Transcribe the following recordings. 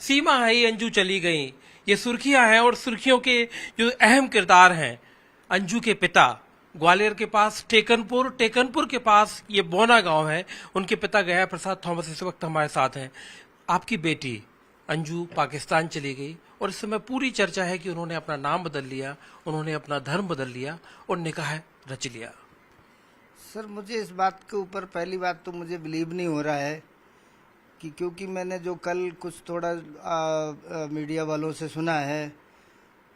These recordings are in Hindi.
सीमा है, ये अंजू चली गई, ये सुर्खियां हैं। और सुर्खियों के जो अहम किरदार हैं, अंजू के पिता ग्वालियर के पास टेकनपुर के पास ये बोना गांव है, उनके पिता गया प्रसाद थॉमस इस वक्त हमारे साथ हैं। आपकी बेटी अंजू पाकिस्तान चली गई और इस समय पूरी चर्चा है कि उन्होंने अपना नाम बदल लिया, उन्होंने अपना धर्म बदल लिया और निकाह रच लिया। सर, मुझे इस बात के ऊपर पहली बात तो मुझे बिलीव नहीं हो रहा है कि, क्योंकि मैंने जो कल कुछ थोड़ा मीडिया वालों से सुना है,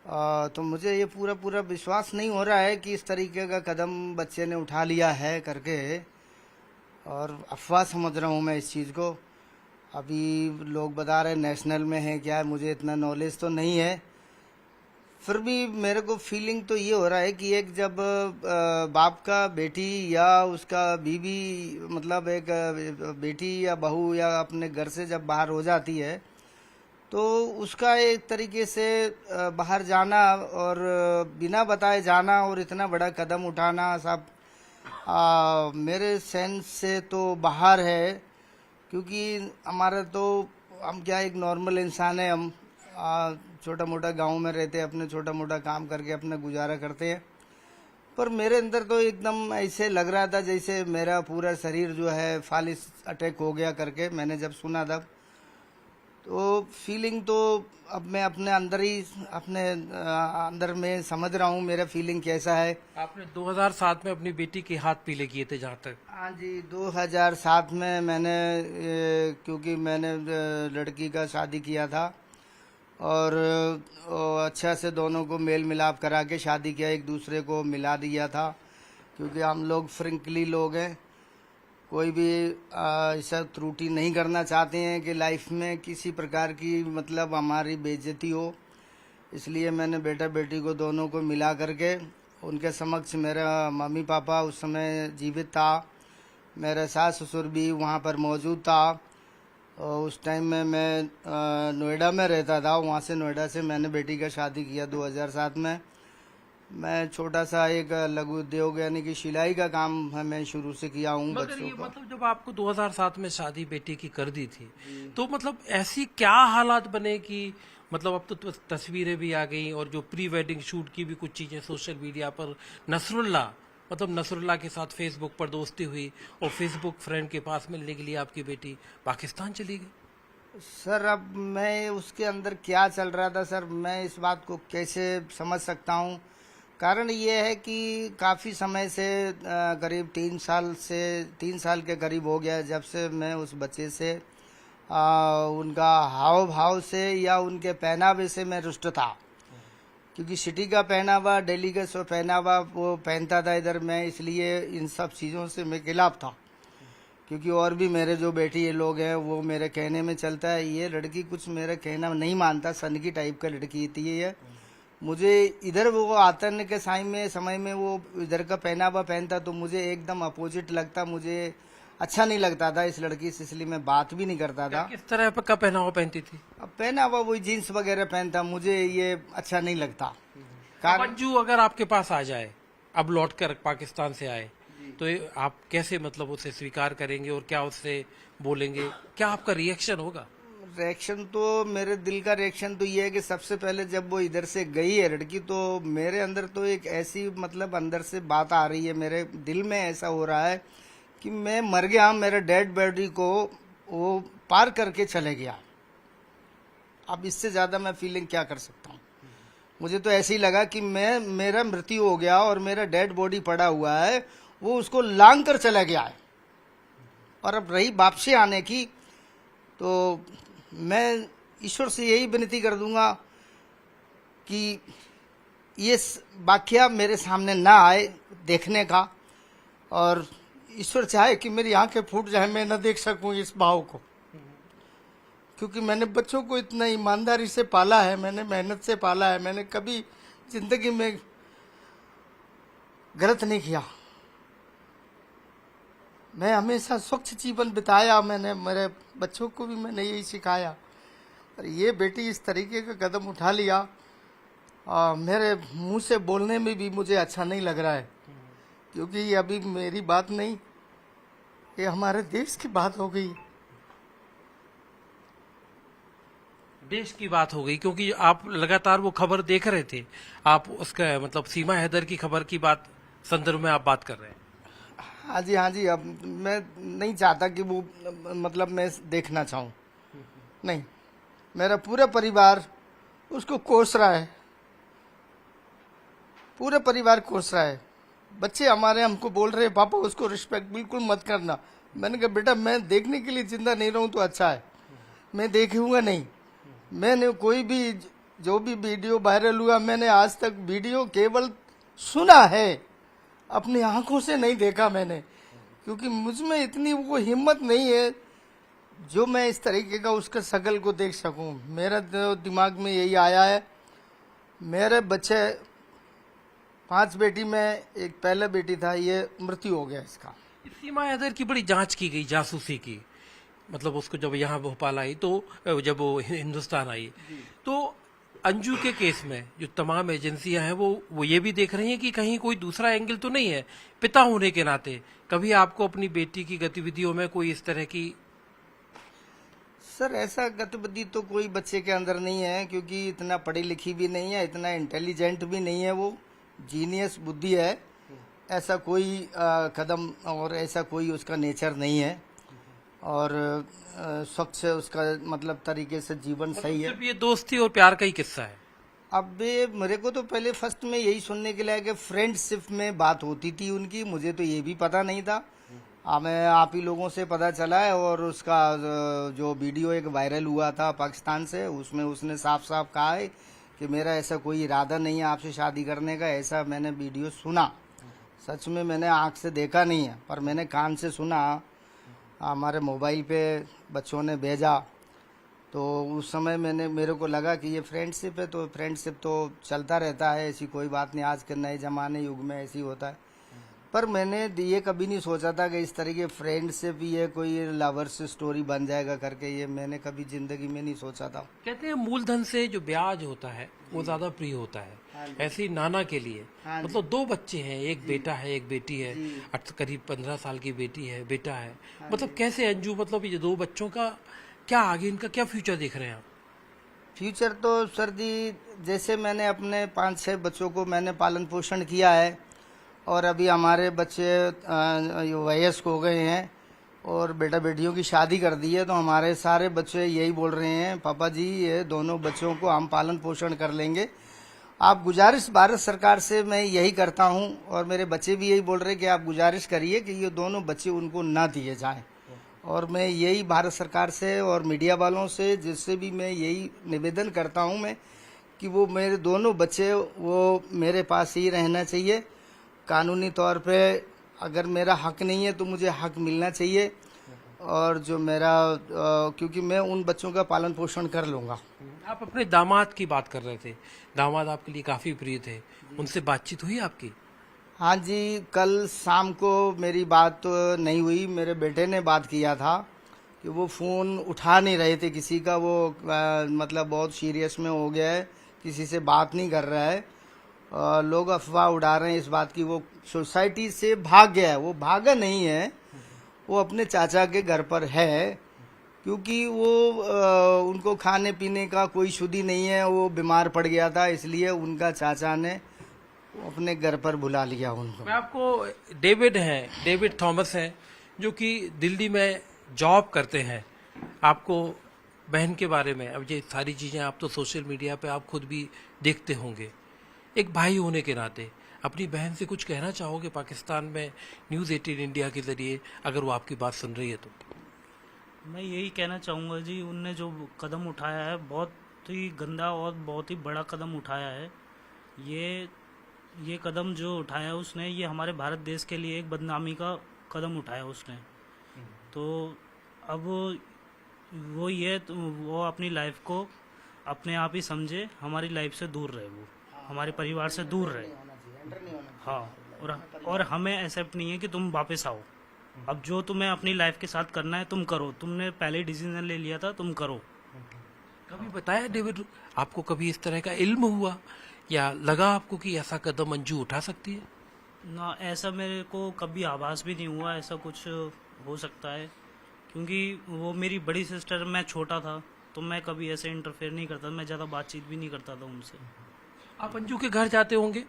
तो मुझे ये पूरा विश्वास नहीं हो रहा है कि इस तरीके का कदम बच्चे ने उठा लिया है करके, और अफवाह समझ रहा हूँ मैं इस चीज़ को। अभी लोग बता रहे नेशनल में है क्या है, मुझे इतना नॉलेज तो नहीं है, फिर भी मेरे को फीलिंग तो ये हो रहा है कि एक जब बाप का बेटी या उसका बीवी, मतलब एक बेटी या बहू या अपने घर से जब बाहर हो जाती है, तो उसका एक तरीके से बाहर जाना और बिना बताए जाना और इतना बड़ा कदम उठाना सब मेरे सेंस से तो बाहर है। क्योंकि हमारा तो, हम क्या एक नॉर्मल इंसान है, हम छोटा मोटा गांव में रहते हैं, अपने छोटा मोटा काम करके अपना गुजारा करते हैं। पर मेरे अंदर तो एकदम ऐसे लग रहा था जैसे मेरा पूरा शरीर जो है फालिस अटैक हो गया करके, मैंने जब सुना तब तो फीलिंग तो अब मैं अपने अंदर ही अपने अंदर में समझ रहा हूँ मेरा फीलिंग कैसा है। आपने 2007 में अपनी बेटी के हाथ पीले किए थे जहाँ तक। हाँ जी, 2007 में मैंने क्योंकि मैंने लड़की का शादी किया था और अच्छा से दोनों को मेल मिलाप करा के शादी किया, एक दूसरे को मिला दिया था। क्योंकि हम लोग फ्रेंकली लोग हैं, कोई भी ऐसा त्रुटि नहीं करना चाहते हैं कि लाइफ में किसी प्रकार की मतलब हमारी बेइज्जती हो। इसलिए मैंने बेटा बेटी को दोनों को मिला करके उनके समक्ष, मेरा मम्मी पापा उस समय जीवित था, मेरा सास ससुर भी वहाँ पर मौजूद था। और उस टाइम में मैं नोएडा में रहता था, वहाँ से नोएडा से मैंने बेटी का शादी किया 2007 में। मैं छोटा सा एक लघु उद्योग यानी कि सिलाई का काम मैं शुरू से किया हूँ बच्चों को। मतलब जब आपको 2007 में शादी बेटी की कर दी थी, तो मतलब ऐसी क्या हालात बने कि मतलब अब तो तस्वीरें भी आ गई और जो प्री वेडिंग शूट की भी कुछ चीजें सोशल मीडिया पर, नसरुल्लाह के साथ फेसबुक पर दोस्ती हुई और फेसबुक फ्रेंड के पास मिलने के लिए आपकी बेटी पाकिस्तान चली गई। सर, अब मैं उसके अंदर क्या चल रहा था सर, मैं इस बात को कैसे समझ सकता हूँ। कारण ये है कि काफ़ी समय से करीब 3 साल के करीब हो गया जब से मैं उस बच्चे से उनका हाव भाव से या उनके पहनावे से मैं रुष्ट था। क्योंकि सिटी का पहनावा, दिल्ली का सो पहनावा वो पहनता था इधर मैं, इसलिए इन सब चीज़ों से मैं खिलाफ था। क्योंकि और भी मेरे जो बेटी ये लोग हैं वो मेरे कहने में चलता है, ये लड़की कुछ मेरा कहना नहीं मानता, सनकी टाइप का लड़की थी ये। मुझे इधर वो आतन के समय में वो इधर का पहनावा पहनता तो मुझे एकदम अपोजिट लगता, मुझे अच्छा नहीं लगता था इस लड़की से, इसलिए मैं बात भी नहीं करता था। किस तरह का पहनावा पहनती थी? अब पहनावा वही जीन्स वगैरह पहनता, मुझे ये अच्छा नहीं लगता। अंजू अगर आपके पास आ जाए, अब लौट कर पाकिस्तान से आए, तो आप कैसे मतलब उसे स्वीकार करेंगे और क्या उससे बोलेंगे, क्या आपका रिएक्शन होगा? रिएक्शन तो मेरे दिल का रिएक्शन तो ये है कि सबसे पहले जब वो इधर से गई है लड़की, तो मेरे अंदर तो एक ऐसी मतलब अंदर से बात आ रही है, मेरे दिल में ऐसा हो रहा है कि मैं मर गया, मेरे डेड बॉडी को वो पार करके चले गया। अब इससे ज़्यादा मैं फीलिंग क्या कर सकता हूँ। मुझे तो ऐसे ही लगा कि मेरा मृत्यु हो गया और मेरा डेड बॉडी पड़ा हुआ है, वो उसको लांग कर चला गया है। और अब रही वापसी आने की, तो मैं ईश्वर से यही विनती कर दूंगा कि ये वाकया मेरे सामने ना आए देखने का, और ईश्वर चाहे कि मेरी आंखें फूट जाए, मैं न देख सकूं इस भाव को। क्योंकि मैंने बच्चों को इतना ईमानदारी से पाला है, मैंने मेहनत से पाला है, मैंने कभी जिंदगी में गलत नहीं किया, मैं हमेशा स्वच्छ जीवन बिताया, मैंने मेरे बच्चों को भी मैंने यही सिखाया। और ये बेटी इस तरीके का कदम उठा लिया, मेरे मुंह से बोलने में भी मुझे अच्छा नहीं लग रहा है। क्योंकि ये अभी मेरी बात नहीं, ये हमारे देश की बात हो गई। देश की बात हो गई, क्योंकि आप लगातार वो खबर देख रहे थे, आप उसका मतलब सीमा हैदर की खबर की बात संदर्भ में आप बात कर रहे हैं। हाँ जी, हाँ जी। अब मैं नहीं चाहता कि वो मतलब मैं देखना चाहूँ, नहीं। मेरा पूरा परिवार उसको कोस रहा है, पूरा परिवार कोस रहा है। बच्चे हमारे हमको बोल रहे हैं पापा उसको रिस्पेक्ट बिल्कुल मत करना। मैंने कहा बेटा मैं देखने के लिए जिंदा नहीं रहूं तो अच्छा है, मैं देखूंगा नहीं। मैंने कोई भी जो भी वीडियो वायरल हुआ, मैंने आज तक वीडियो केवल सुना है, अपनी आंखों से नहीं देखा मैंने, क्योंकि मुझ में इतनी वो हिम्मत नहीं है जो मैं इस तरीके का उसका शकल को देख सकूं। मेरा दिमाग में यही आया है। मेरे बच्चे 5 बेटी में एक पहला बेटी था, ये मृत्यु हो गया इसका। सीमा हैदर की बड़ी जांच की गई, जासूसी की, मतलब उसको जब यहाँ भोपाल आई तो जब वो हिंदुस्तान आई तो अंजू के केस में जो तमाम एजेंसियां हैं वो ये भी देख रही हैं कि कहीं कोई दूसरा एंगल तो नहीं है। पिता होने के नाते कभी आपको अपनी बेटी की गतिविधियों में कोई इस तरह की? सर ऐसा गतिविधि तो कोई बच्चे के अंदर नहीं है, क्योंकि इतना पढ़ी लिखी भी नहीं है, इतना इंटेलिजेंट भी नहीं है, वो जीनियस बुद्धि है। ऐसा कोई कदम और ऐसा कोई उसका नेचर नहीं है, और स्वच्छ उसका मतलब तरीके से जीवन सही है। सिर्फ ये दोस्ती और प्यार का ही किस्सा है? अब ये मेरे को तो पहले फर्स्ट में यही सुनने के लिए कि फ्रेंडशिप में बात होती थी उनकी, मुझे तो ये भी पता नहीं था। हमें आप ही लोगों से पता चला है, और उसका जो वीडियो एक वायरल हुआ था पाकिस्तान से, उसमें उसने साफ साफ कहा है कि मेरा ऐसा कोई इरादा नहीं है आपसे शादी करने का। ऐसा मैंने वीडियो सुना, सच में मैंने आंख से देखा नहीं है, पर मैंने कान से सुना। हमारे मोबाइल पे बच्चों ने भेजा, तो उस समय मेरे को लगा कि ये फ्रेंडशिप है, तो फ्रेंडशिप तो चलता रहता है, ऐसी कोई बात नहीं, आज के नए ज़माने युग में ऐसी होता है। पर मैंने ये कभी नहीं सोचा था कि इस तरह की फ्रेंडशिप ये कोई लवर्स स्टोरी बन जाएगा करके, ये मैंने कभी जिंदगी में नहीं सोचा था। कहते हैं मूलधन से जो ब्याज होता है वो ज्यादा प्रिय होता है। ऐसे ही नाना के लिए मतलब 2 बच्चे हैं, एक बेटा है एक बेटी है, करीब 15 साल की बेटी है, बेटा है। मतलब कैसे अंजू, मतलब ये 2 बच्चों का क्या आगे, इनका क्या फ्यूचर देख रहे हैं आप? फ्यूचर तो सर जी, जैसे मैंने अपने 5-6 बच्चों को मैंने पालन पोषण किया है, और अभी हमारे बच्चे वयस्क हो गए हैं और बेटा बेटियों की शादी कर दी है, तो हमारे सारे बच्चे यही बोल रहे हैं पापा जी ये दोनों बच्चों को हम पालन पोषण कर लेंगे। आप गुजारिश भारत सरकार से मैं यही करता हूं, और मेरे बच्चे भी यही बोल रहे हैं कि आप गुजारिश करिए कि ये दोनों बच्चे उनको ना दिए जाएं। और मैं यही भारत सरकार से और मीडिया वालों से, जिससे भी मैं यही निवेदन करता हूं मैं, कि वो मेरे दोनों बच्चे वो मेरे पास ही रहना चाहिए। कानूनी तौर पे अगर मेरा हक नहीं है तो मुझे हक मिलना चाहिए, और जो मेरा क्योंकि मैं उन बच्चों का पालन पोषण कर लूँगा। आप अपने दामाद की बात कर रहे थे, दामाद आपके लिए काफी प्रिय थे, उनसे बातचीत हुई आपकी? हाँ जी, कल शाम को मेरी बात तो नहीं हुई, मेरे बेटे ने बात किया था कि वो फ़ोन उठा नहीं रहे थे किसी का, वो मतलब बहुत सीरियस में हो गया है, किसी से बात नहीं कर रहा है। लोग अफवाह उड़ा रहे हैं इस बात की वो सोसाइटी से भाग गया है। वो भागा नहीं है, वो अपने चाचा के घर पर है, क्योंकि वो उनको खाने पीने का कोई शुद्धि नहीं है, वो बीमार पड़ गया था, इसलिए उनका चाचा ने अपने घर पर बुला लिया उनको। मैं आपको डेविड थॉमस हैं जो कि दिल्ली में जॉब करते हैं, आपको बहन के बारे में, अब ये सारी चीजें आप तो सोशल मीडिया पे आप खुद भी देखते होंगे, एक भाई होने के नाते अपनी बहन से कुछ कहना चाहोगे पाकिस्तान में न्यूज़ 18 इंडिया के जरिए, अगर वो आपकी बात सुन रही है तो? मैं यही कहना चाहूँगा जी, उनने जो कदम उठाया है बहुत ही गंदा और बहुत ही बड़ा कदम उठाया है। ये कदम जो उठाया उसने, ये हमारे भारत देश के लिए एक बदनामी का कदम उठाया उसने। तो अब वो अपनी लाइफ को अपने आप ही समझे, हमारी लाइफ से दूर रहे, वो हमारे परिवार से दूर रहे। हाँ, और हमें एक्सेप्ट नहीं है कि तुम वापस आओ। अब जो तुम्हें अपनी लाइफ के साथ करना है तुम करो, तुमने पहले डिसीजन ले लिया था, तुम करो। कभी बताया डेविड आपको, कभी इस तरह का इल्म हुआ या लगा आपको कि ऐसा कदम अंजू उठा सकती है? ना, ऐसा मेरे को कभी आभास भी नहीं हुआ ऐसा कुछ हो सकता है, क्योंकि वो मेरी बड़ी सिस्टर, मैं छोटा था, तो मैं कभी ऐसे इंटरफेयर नहीं करता, मैं ज़्यादा बातचीत भी नहीं करता था उनसे। आप अंजू के घर जाते होंगे,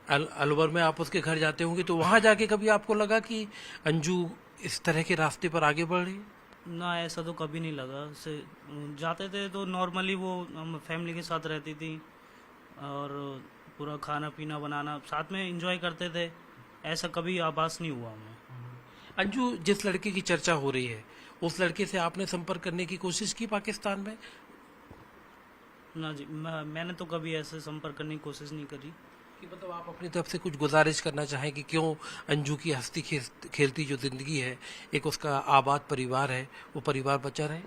अलवर में आप उसके घर जाते होंगे, तो वहां जाके कभी आपको लगा कि अंजू इस तरह के रास्ते पर आगे बढ़ रही है? ना, ऐसा तो कभी नहीं लगा। से जाते थे तो नॉर्मली वो हम फैमिली के साथ रहती थी और पूरा खाना पीना बनाना साथ में एंजॉय करते थे, ऐसा कभी आभास नहीं हुआ हमें। अंजू, जिस लड़के की चर्चा हो रही है उस लड़के से आपने संपर्क करने की कोशिश की पाकिस्तान में? ना जी, मैंने तो कभी ऐसे संपर्क करने की कोशिश नहीं करी। कि मतलब आप अपनी तरफ से कुछ गुजारिश करना चाहें कि क्यों अंजू की हंसती खेलती जो जिंदगी है, एक उसका आबाद परिवार है, वो परिवार बचा रहे?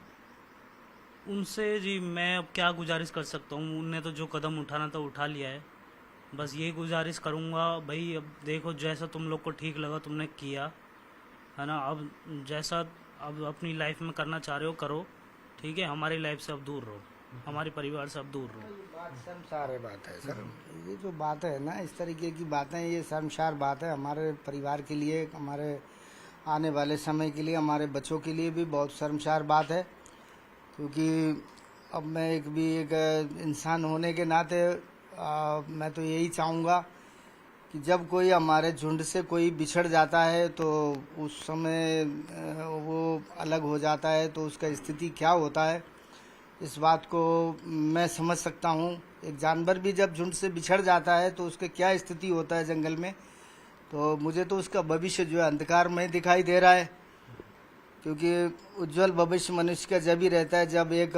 उनसे जी मैं अब क्या गुजारिश कर सकता हूँ, उनने तो जो कदम उठाना था उठा लिया है। बस यही गुजारिश करूँगा भाई, अब देखो जैसा तुम लोग को ठीक लगा तुमने किया है ना, अब जैसा अब अपनी लाइफ में करना चाह रहे हो करो, ठीक है। हमारी लाइफ से अब दूर रहो, हमारे परिवार से अब दूर रहो। बात शर्मसार बात है सर, ये जो बात है ना, इस तरीके की बातें, ये शर्मसार बात है हमारे परिवार के लिए, हमारे आने वाले समय के लिए, हमारे बच्चों के लिए भी बहुत शर्मसार बात है। क्योंकि अब मैं एक इंसान होने के नाते मैं तो यही चाहूँगा कि जब कोई हमारे झुंड से कोई बिछड़ जाता है तो उस समय वो अलग हो जाता है, तो उसका स्थिति क्या होता है इस बात को मैं समझ सकता हूँ। एक जानवर भी जब झुंड से बिछड़ जाता है तो उसके क्या स्थिति होता है जंगल में, तो मुझे तो उसका भविष्य जो है अंधकारमय दिखाई दे रहा है। क्योंकि उज्जवल भविष्य मनुष्य का जब ही रहता है जब एक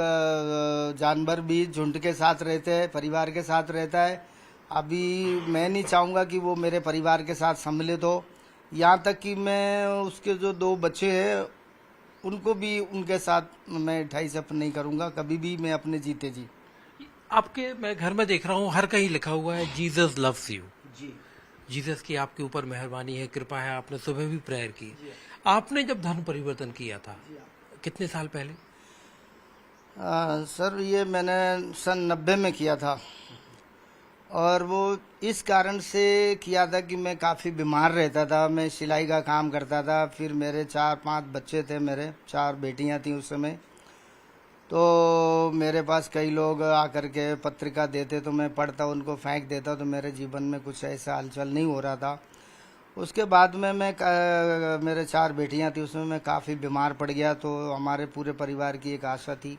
जानवर भी झुंड के साथ रहते हैं, परिवार के साथ रहता है। अभी मैं नहीं चाहूँगा कि वो मेरे परिवार के साथ सम्मिलित हो, यहाँ तक कि मैं उसके जो 2 बच्चे हैं उनको भी उनके साथ मैं 2.5 नहीं करूँगा कभी भी, मैं अपने जीते जी। आपके मैं घर में देख रहा हूँ हर कहीं लिखा हुआ है जीसस लव्स यू। जी, जीसस की आपके ऊपर मेहरबानी है, कृपा है। आपने सुबह भी प्रेयर की। आपने जब धर्म परिवर्तन किया था कितने साल पहले? सर ये मैंने सन 90 में किया था, और वो इस कारण से किया था कि मैं काफ़ी बीमार रहता था। मैं सिलाई का काम करता था, फिर मेरे 4-5 बच्चे थे, मेरे 4 बेटियां थी उस समय। तो मेरे पास कई लोग आकर के पत्रिका देते तो मैं पढ़ता, उनको फेंक देता, तो मेरे जीवन में कुछ ऐसा हलचल नहीं हो रहा था। उसके बाद में मेरे 4 बेटियां थी, उसमें मैं काफ़ी बीमार पड़ गया। तो हमारे पूरे परिवार की एक आशा थी,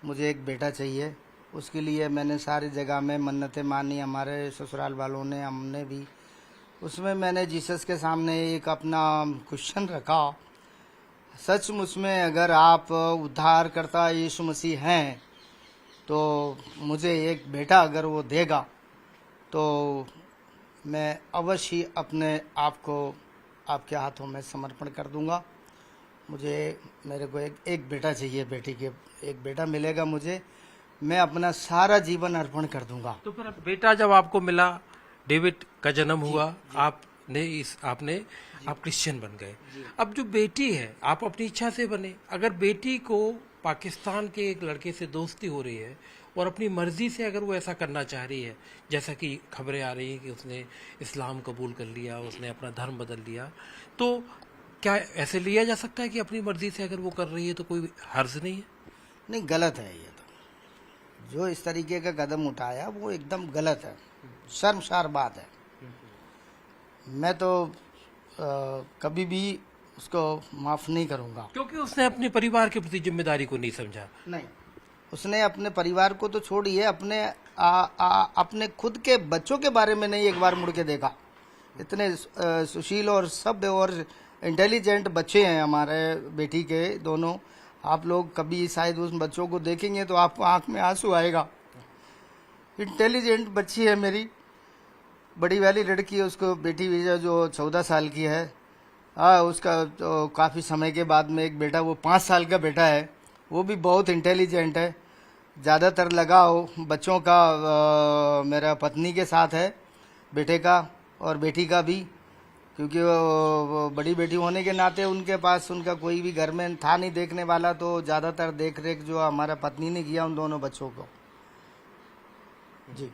मुझे एक बेटा चाहिए। उसके लिए मैंने सारी जगह में मन्नतें मानी, हमारे ससुराल वालों ने, हमने भी। उसमें मैंने जीसस के सामने एक अपना क्वेश्चन रखा, सचमुच में अगर आप उद्धारकर्ता यीशु मसीह हैं तो मुझे एक बेटा अगर वो देगा तो मैं अवश्य ही अपने आप को आपके हाथों में समर्पण कर दूंगा। मेरे को एक बेटा चाहिए, बेटी के एक बेटा मिलेगा मुझे, मैं अपना सारा जीवन अर्पण कर दूंगा। तो फिर बेटा जब आपको मिला, डेविड का जन्म हुआ, आप क्रिश्चियन बन गए। अब जो बेटी है, आप अपनी इच्छा से बने, अगर बेटी को पाकिस्तान के एक लड़के से दोस्ती हो रही है और अपनी मर्जी से अगर वो ऐसा करना चाह रही है, जैसा कि खबरें आ रही हैं कि उसने इस्लाम कबूल कर लिया, उसने अपना धर्म बदल लिया, तो क्या ऐसे लिया जा सकता है कि अपनी मर्जी से अगर वो कर रही है तो कोई हर्ज नहीं है? नहीं, गलत है ये तो। जो इस तरीके का कदम उठाया वो एकदम गलत है, शर्मसार बात है। मैं तो कभी भी उसको माफ नहीं करूंगा। क्योंकि उसने अपने परिवार के प्रति जिम्मेदारी को नहीं समझा। नहीं, उसने अपने परिवार को तो छोड़िए, अपने खुद के बच्चों के बारे में नहीं एक बार मुड़ के देखा। इतने सुशील और सभ्य और इंटेलिजेंट बच्चे हैं हमारे बेटी के दोनों। आप लोग कभी शायद उस बच्चों को देखेंगे तो आपको आंख में आंसू आएगा। इंटेलिजेंट बच्ची है मेरी, बड़ी वाली लड़की है, उसको बेटी जो 14 साल की है। उसका तो काफ़ी समय के बाद में एक बेटा, वो 5 साल का बेटा है, वो भी बहुत इंटेलिजेंट है। ज़्यादातर लगाव बच्चों का मेरा पत्नी के साथ है, बेटे का और बेटी का भी, क्योंकि वो बड़ी बेटी होने के नाते उनके पास उनका कोई भी घर में था नहीं देखने वाला, तो ज़्यादातर देख रेख जो हमारा पत्नी ने किया उन दोनों बच्चों को। जी।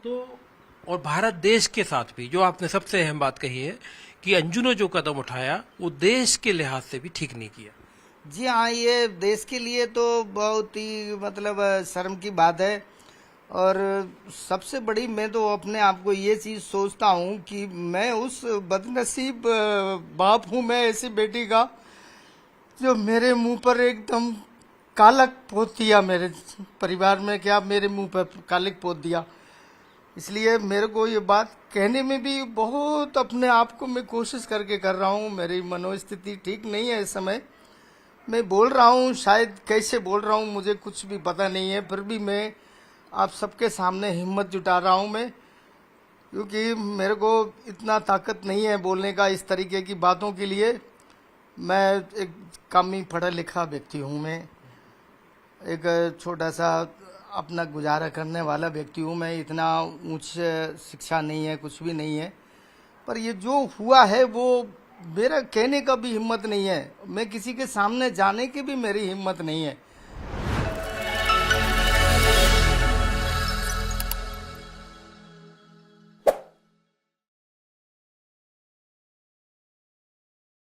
तो और भारत देश के साथ भी जो आपने सबसे अहम बात कही है कि अंजू ने जो कदम उठाया वो देश के लिहाज से भी ठीक नहीं किया। जी हाँ, ये देश के लिए तो बहुत ही मतलब शर्म की बात है। और सबसे बड़ी मैं तो अपने आप को ये चीज सोचता हूँ कि मैं उस बदनसीब बाप हूँ, मैं ऐसी बेटी का जो मेरे मुंह पर एकदम कालक पोत दिया, मेरे परिवार में क्या मेरे मुंह पर कालिक पोत दिया। इसलिए मेरे को ये बात कहने में भी बहुत अपने आप को मैं कोशिश करके कर रहा हूँ। मेरी मनोस्थिति ठीक नहीं है इस समय। मैं बोल रहा हूँ, शायद कैसे बोल रहा हूँ मुझे कुछ भी पता नहीं है, फिर भी मैं आप सबके सामने हिम्मत जुटा रहा हूँ मैं, क्योंकि मेरे को इतना ताकत नहीं है बोलने का इस तरीके की बातों के लिए। मैं एक कम ही पढ़ा लिखा व्यक्ति हूँ, मैं एक छोटा सा अपना गुजारा करने वाला व्यक्ति हूँ। मैं इतना उच्च शिक्षा नहीं है, कुछ भी नहीं है। पर ये जो हुआ है वो मेरा कहने का भी हिम्मत नहीं है, मैं किसी के सामने जाने की भी मेरी हिम्मत नहीं है।